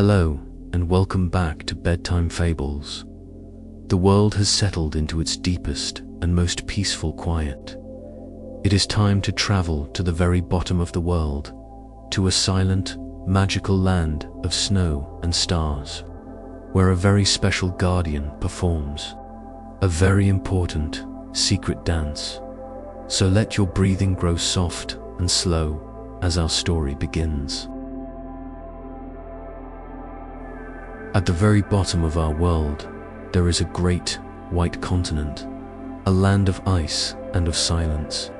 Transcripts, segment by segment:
Hello, and welcome back to Bedtime Fables. The world has settled into its deepest and most peaceful quiet. It is time to travel to the very bottom of the world, to a silent, magical land of snow and stars, where a very special guardian performs a very important, secret dance. So let your breathing grow soft and slow as our story begins. At the very bottom of our world, there is a great, white continent, a land of ice and of silence.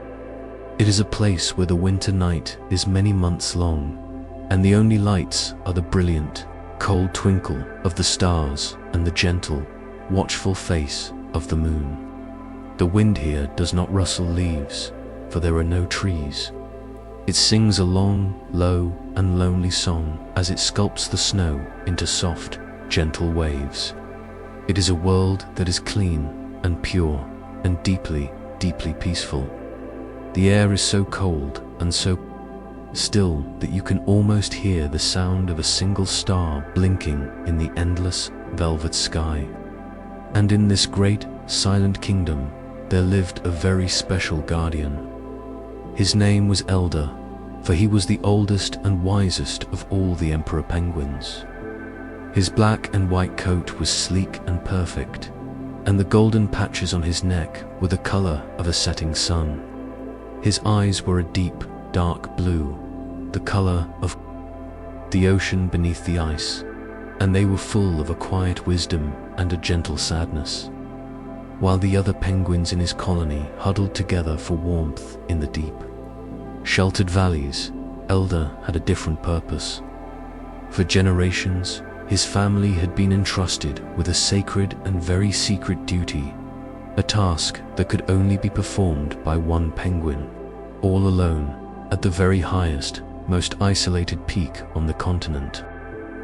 It is a place where the winter night is many months long, and the only lights are the brilliant, cold twinkle of the stars and the gentle, watchful face of the moon. The wind here does not rustle leaves, for there are no trees. It sings a long, low, and lonely song as it sculpts the snow into soft, gentle waves. It is a world that is clean and pure and deeply, deeply peaceful. The air is so cold and so still that you can almost hear the sound of a single star blinking in the endless, velvet sky. And in this great, silent kingdom, there lived a very special guardian. His name was Elder, for he was the oldest and wisest of all the emperor penguins. His black and white coat was sleek and perfect, and the golden patches on his neck were the color of a setting sun. His eyes were a deep, dark blue, the color of the ocean beneath the ice, and they were full of a quiet wisdom and a gentle sadness. While the other penguins in his colony huddled together for warmth in the deep, sheltered valleys, Elder had a different purpose. For generations, his family had been entrusted with a sacred and very secret duty, a task that could only be performed by one penguin, all alone, at the very highest, most isolated peak on the continent.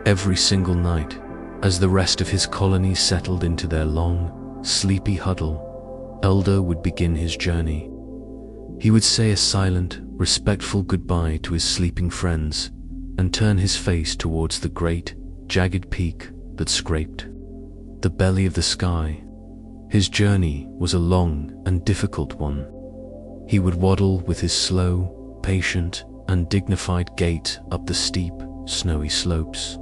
Every single night, as the rest of his colony settled into their long, sleepy huddle, Elder would begin his journey. He would say a silent, respectful goodbye to his sleeping friends and turn his face towards the great, jagged peak that scraped the belly of the sky. His journey was a long and difficult one. He would waddle with his slow, patient, and dignified gait up the steep, snowy slopes,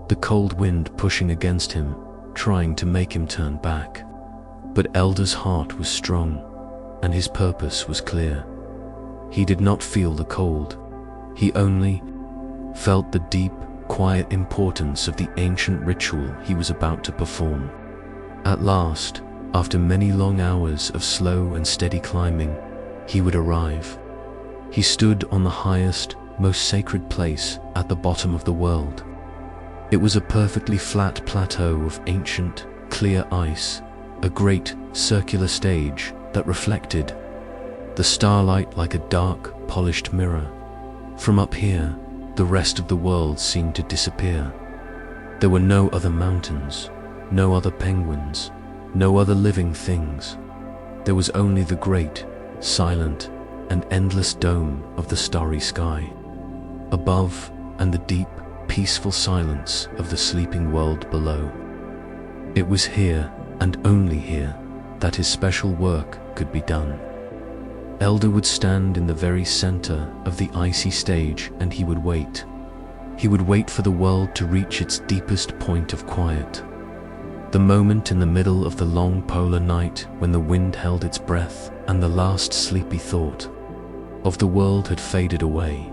the cold wind pushing against him, trying to make him turn back. But Elder's heart was strong, and his purpose was clear. He did not feel the cold. He only felt the deep, quiet importance of the ancient ritual he was about to perform. At last, after many long hours of slow and steady climbing, he would arrive. He stood on the highest, most sacred place at the bottom of the world. It was a perfectly flat plateau of ancient, clear ice, a great, circular stage that reflected the starlight like a dark, polished mirror. From up here, the rest of the world seemed to disappear. There were no other mountains, no other penguins, no other living things. There was only the great, silent, and endless dome of the starry sky above, and the deep, peaceful silence of the sleeping world below. It was here, and only here, that his special work could be done. Elder would stand in the very center of the icy stage, and he would wait. He would wait for the world to reach its deepest point of quiet. The moment in the middle of the long polar night when the wind held its breath and the last sleepy thought of the world had faded away.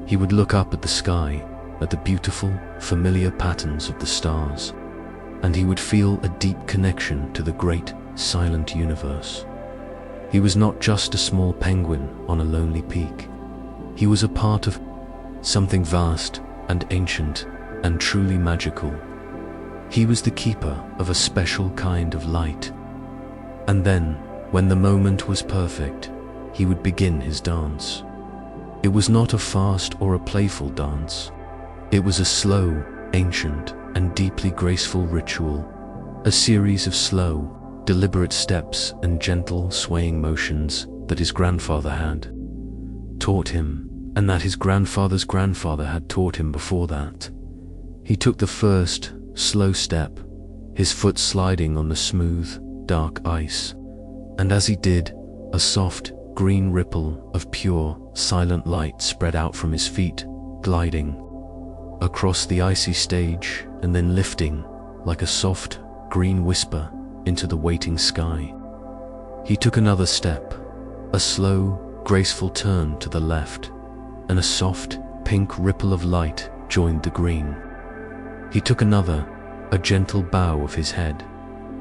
He would look up at the sky, at the beautiful, familiar patterns of the stars, and he would feel a deep connection to the great, silent universe. He was not just a small penguin on a lonely peak. He was a part of something vast and ancient and truly magical. He was the keeper of a special kind of light. And then, when the moment was perfect, he would begin his dance. It was not a fast or a playful dance. It was a slow, ancient, and deeply graceful ritual, a series of slow, deliberate steps and gentle, swaying motions that his grandfather had taught him, and that his grandfather's grandfather had taught him before that. He took the first, slow step, his foot sliding on the smooth, dark ice, and as he did, a soft, green ripple of pure, silent light spread out from his feet, gliding across the icy stage and then lifting like a soft, green whisper into the waiting sky. He took another step, a slow, graceful turn to the left, and a soft, pink ripple of light joined the green. He took another, a gentle bow of his head,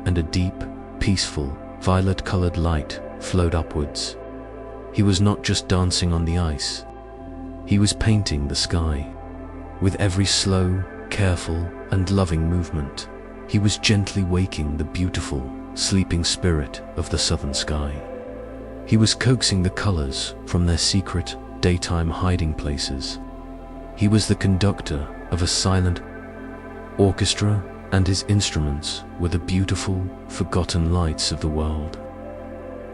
and a deep, peaceful, violet-colored light flowed upwards. He was not just dancing on the ice. He was painting the sky. With every slow, careful, and loving movement, he was gently waking the beautiful, sleeping spirit of the southern sky. He was coaxing the colors from their secret, daytime hiding places. He was the conductor of a silent orchestra, and his instruments were the beautiful, forgotten lights of the world.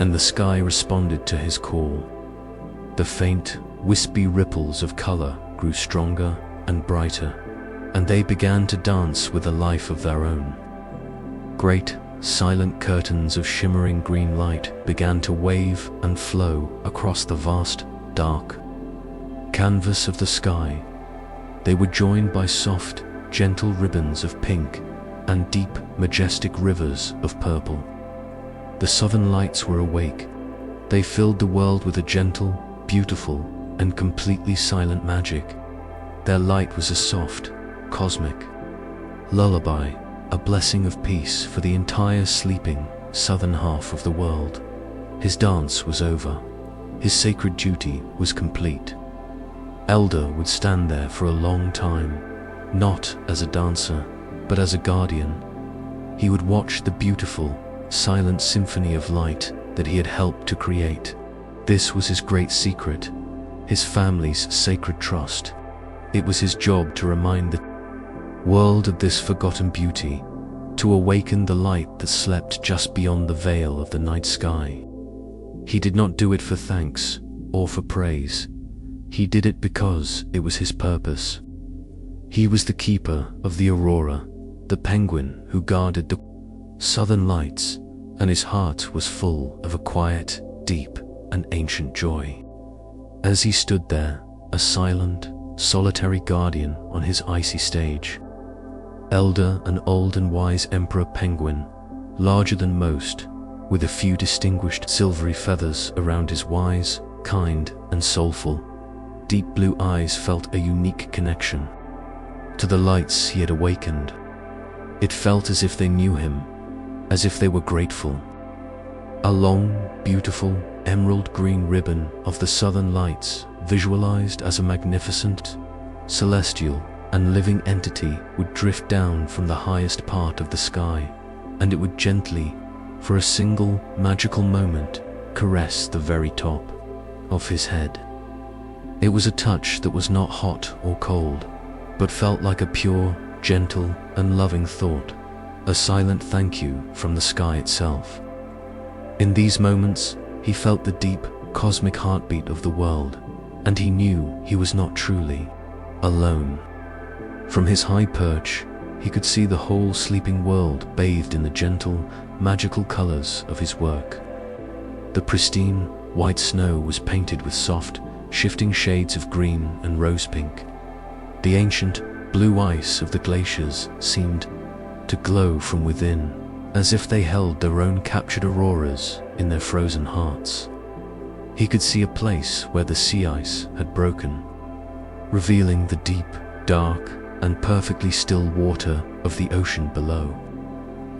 And the sky responded to his call. The faint, wispy ripples of color grew stronger and brighter, and they began to dance with a life of their own. Great, silent curtains of shimmering green light began to wave and flow across the vast, dark canvas of the sky. They were joined by soft, gentle ribbons of pink and deep, majestic rivers of purple. The southern lights were awake. They filled the world with a gentle, beautiful, and completely silent magic. Their light was a soft, cosmic lullaby, a blessing of peace for the entire sleeping, southern half of the world. His dance was over. His sacred duty was complete. Elder would stand there for a long time, not as a dancer, but as a guardian. He would watch the beautiful, silent symphony of light that he had helped to create. This was his great secret, his family's sacred trust. It was his job to remind the world of this forgotten beauty, to awaken the light that slept just beyond the veil of the night sky. He did not do it for thanks or for praise. He did it because it was his purpose. He was the keeper of the aurora, the penguin who guarded the southern lights, and his heart was full of a quiet, deep, and ancient joy. As he stood there, a silent, solitary guardian on his icy stage, Elder, an old and wise emperor penguin, larger than most, with a few distinguished silvery feathers around his wise, kind, and soulful, deep blue eyes felt a unique connection to the lights he had awakened. It felt as if they knew him, as if they were grateful. A long, beautiful, emerald green ribbon of the southern lights, visualized as a magnificent, celestial, and living entity, would drift down from the highest part of the sky, and it would gently, for a single magical moment, caress the very top of his head. It was a touch that was not hot or cold, but felt like a pure, gentle, and loving thought, a silent thank you from the sky itself. In these moments, he felt the deep, cosmic heartbeat of the world, and he knew he was not truly alone. From his high perch, he could see the whole sleeping world bathed in the gentle, magical colors of his work. The pristine, white snow was painted with soft, shifting shades of green and rose pink. The ancient, blue ice of the glaciers seemed to glow from within, as if they held their own captured auroras in their frozen hearts. He could see a place where the sea ice had broken, revealing the deep, dark, and perfectly still water of the ocean below.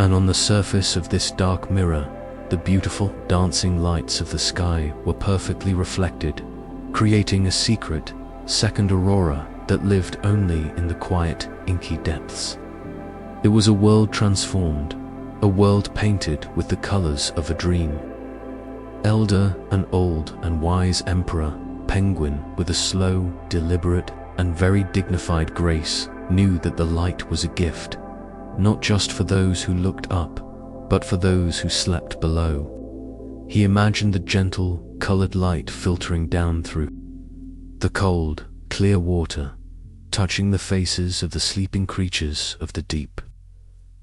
And on the surface of this dark mirror, the beautiful, dancing lights of the sky were perfectly reflected, creating a secret, second aurora that lived only in the quiet, inky depths. It was a world transformed, a world painted with the colors of a dream. Elder, an old and wise emperor penguin with a slow, deliberate, and very dignified grace, knew that the light was a gift, not just for those who looked up, but for those who slept below. He imagined the gentle, colored light filtering down through the cold, clear water, touching the faces of the sleeping creatures of the deep.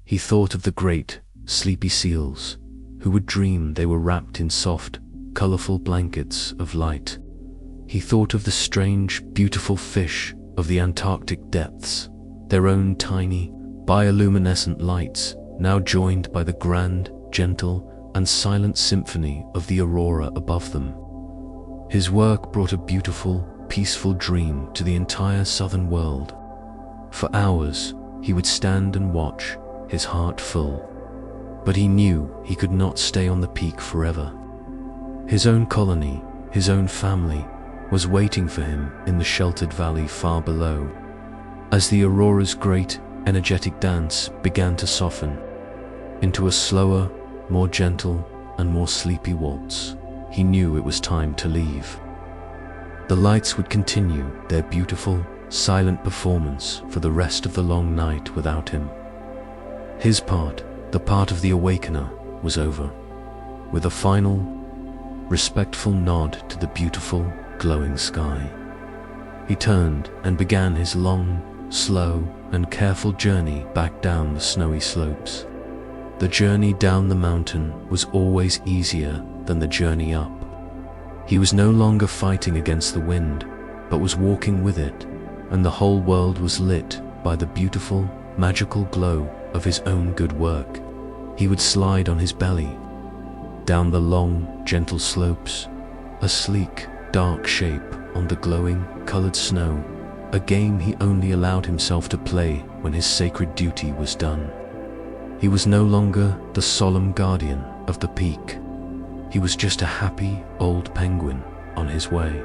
He thought of the great, sleepy seals, who would dream they were wrapped in soft, colorful blankets of light. He thought of the strange, beautiful fish of the Antarctic depths, their own tiny, bioluminescent lights, now joined by the grand, gentle, and silent symphony of the aurora above them. His work brought a beautiful, peaceful dream to the entire southern world. For hours, he would stand and watch, his heart full. But he knew he could not stay on the peak forever. His own colony, his own family, was waiting for him in the sheltered valley far below. As the aurora's great, energetic dance began to soften into a slower, more gentle, and more sleepy waltz, he knew it was time to leave. The lights would continue their beautiful, silent performance for the rest of the long night without him. His part, the part of the Awakener, was over, with a final, respectful nod to the beautiful, glowing sky. He turned and began his long, slow, and careful journey back down the snowy slopes. The journey down the mountain was always easier than the journey up. He was no longer fighting against the wind, but was walking with it, and the whole world was lit by the beautiful, magical glow of his own good work. He would slide on his belly, down the long, gentle slopes, a sleek, dark shape on the glowing, colored snow, a game he only allowed himself to play when his sacred duty was done. He was no longer the solemn guardian of the peak. He was just a happy, old penguin on his way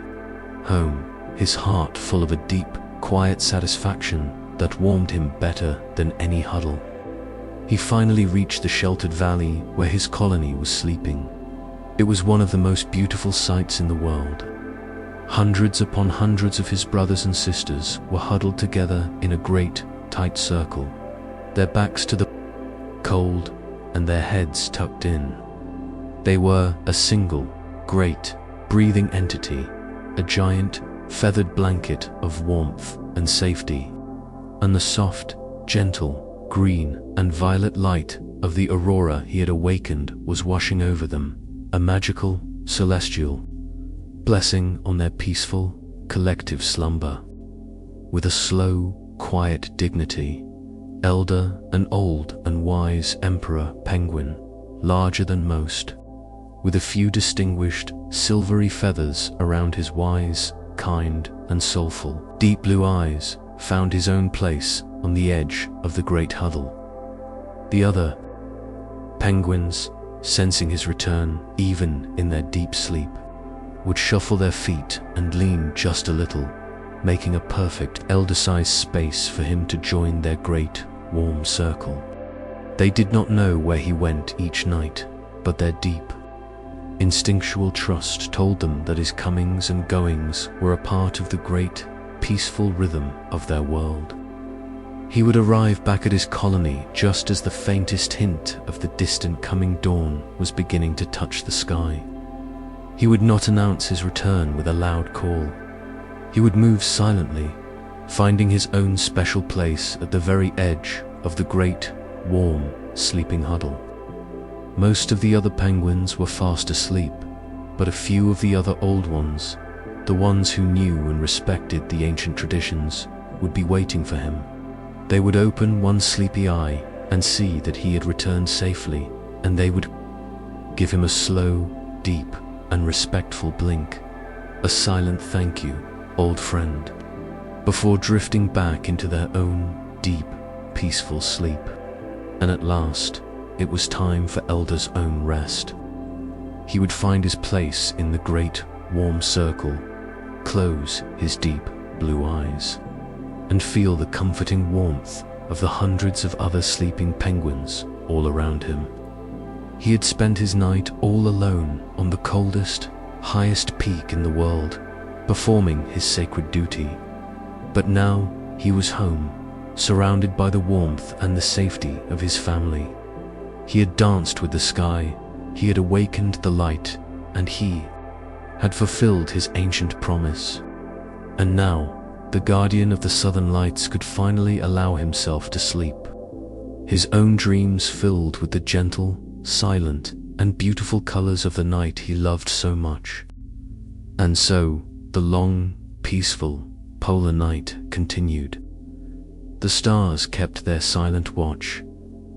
home, his heart full of a deep, quiet satisfaction that warmed him better than any huddle. He finally reached the sheltered valley where his colony was sleeping. It was one of the most beautiful sights in the world. Hundreds upon hundreds of his brothers and sisters were huddled together in a great, tight circle, their backs to the cold and their heads tucked in. They were a single, great, breathing entity, a giant, feathered blanket of warmth and safety, and the soft, gentle, green and violet light of the aurora he had awakened was washing over them, a magical, celestial blessing on their peaceful, collective slumber. With a slow, quiet dignity, elder and old and wise Emperor Penguin, larger than most, with a few distinguished, silvery feathers around his wise, kind, and soulful, deep blue eyes, found his own place on the edge of the great huddle. The other penguins, sensing his return even in their deep sleep, would shuffle their feet and lean just a little, making a perfect elder-sized space for him to join their great, warm circle. They did not know where he went each night, but their deep, instinctual trust told them that his comings and goings were a part of the great, peaceful rhythm of their world. He would arrive back at his colony just as the faintest hint of the distant coming dawn was beginning to touch the sky. He would not announce his return with a loud call. He would move silently, finding his own special place at the very edge of the great, warm, sleeping huddle. Most of the other penguins were fast asleep, but a few of the other old ones, the ones who knew and respected the ancient traditions, would be waiting for him. They would open one sleepy eye and see that he had returned safely, and they would give him a slow, deep, and respectful blink, a silent thank you, old friend, before drifting back into their own deep, peaceful sleep. And at last, it was time for Elder's own rest. He would find his place in the great, warm circle, close his deep, blue eyes, and feel the comforting warmth of the hundreds of other sleeping penguins all around him. He had spent his night all alone on the coldest, highest peak in the world, performing his sacred duty. But now he was home, surrounded by the warmth and the safety of his family. He had danced with the sky, he had awakened the light, and he had fulfilled his ancient promise. And now the guardian of the southern lights could finally allow himself to sleep. His own dreams filled with the gentle, silent, and beautiful colors of the night he loved so much. And so, the long, peaceful, polar night continued. The stars kept their silent watch,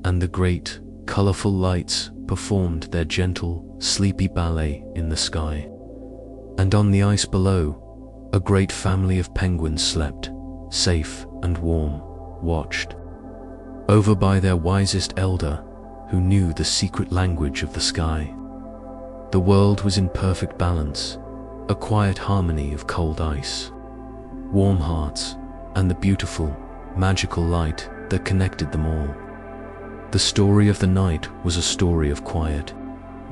and the great, colorful lights performed their gentle, sleepy ballet in the sky. And on the ice below, a great family of penguins slept, safe and warm, watched over by their wisest elder, who knew the secret language of the sky. The world was in perfect balance, a quiet harmony of cold ice, warm hearts, and the beautiful, magical light that connected them all. The story of the night was a story of quiet,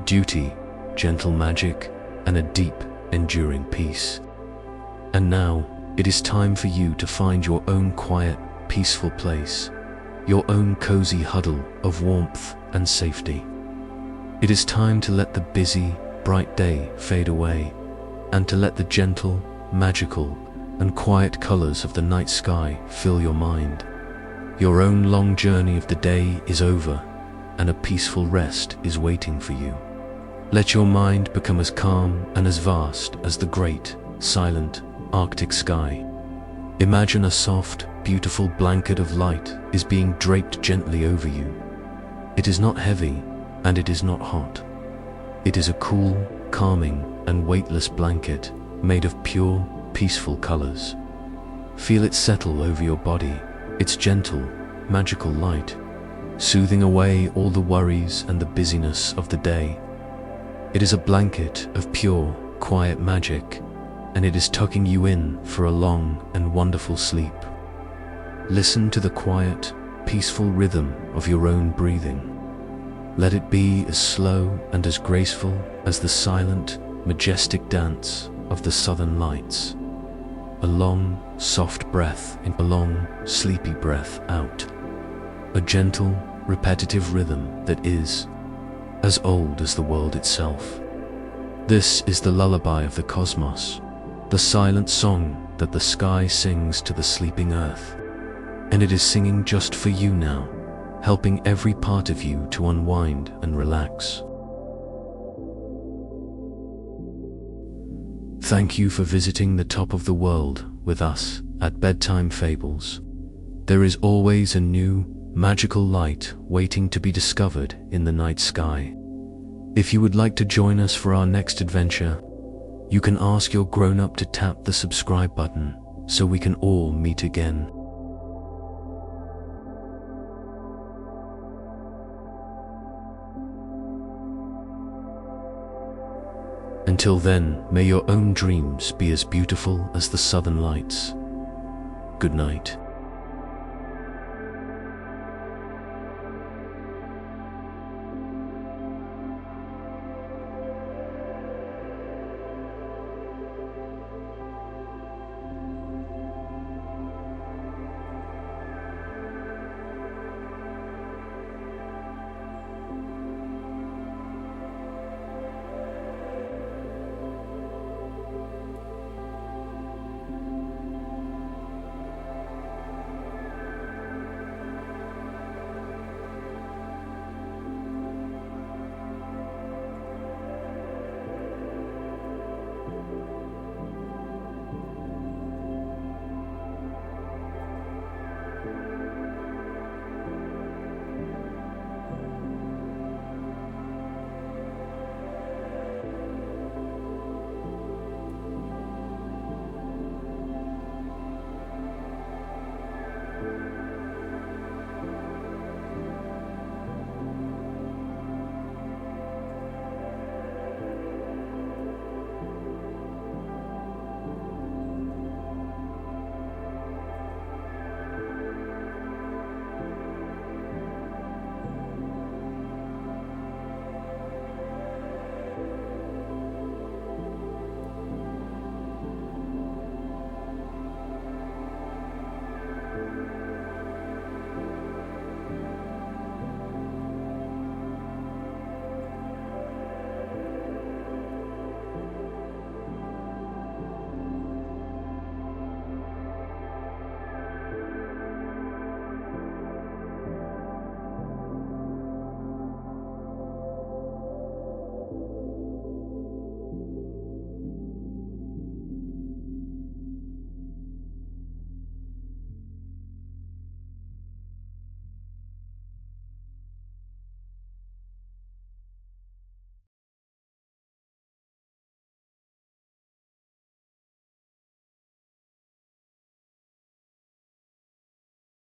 duty, gentle magic, and a deep, enduring peace. And now, it is time for you to find your own quiet, peaceful place, your own cozy huddle of warmth and safety. It is time to let the busy, bright day fade away, and to let the gentle, magical, and quiet colors of the night sky fill your mind. Your own long journey of the day is over, and a peaceful rest is waiting for you. Let your mind become as calm and as vast as the great, silent, Arctic sky. Imagine a soft, beautiful blanket of light is being draped gently over you. It is not heavy, and it is not hot. It is a cool, calming, and weightless blanket made of pure, peaceful colors. Feel it settle over your body, its gentle, magical light, soothing away all the worries and the busyness of the day. It is a blanket of pure, quiet magic, and it is tucking you in for a long and wonderful sleep. Listen to the quiet, peaceful rhythm of your own breathing. Let it be as slow and as graceful as the silent, majestic dance of the southern lights. A long, soft breath in, a long, sleepy breath out. A gentle, repetitive rhythm that is as old as the world itself. This is the lullaby of the cosmos, the silent song that the sky sings to the sleeping earth. And it is singing just for you now, helping every part of you to unwind and relax. Thank you for visiting the top of the world with us at Bedtime Fables. There is always a new, magical light waiting to be discovered in the night sky. If you would like to join us for our next adventure, you can ask your grown-up to tap the subscribe button so we can all meet again. Until then, may your own dreams be as beautiful as the southern lights. Good night.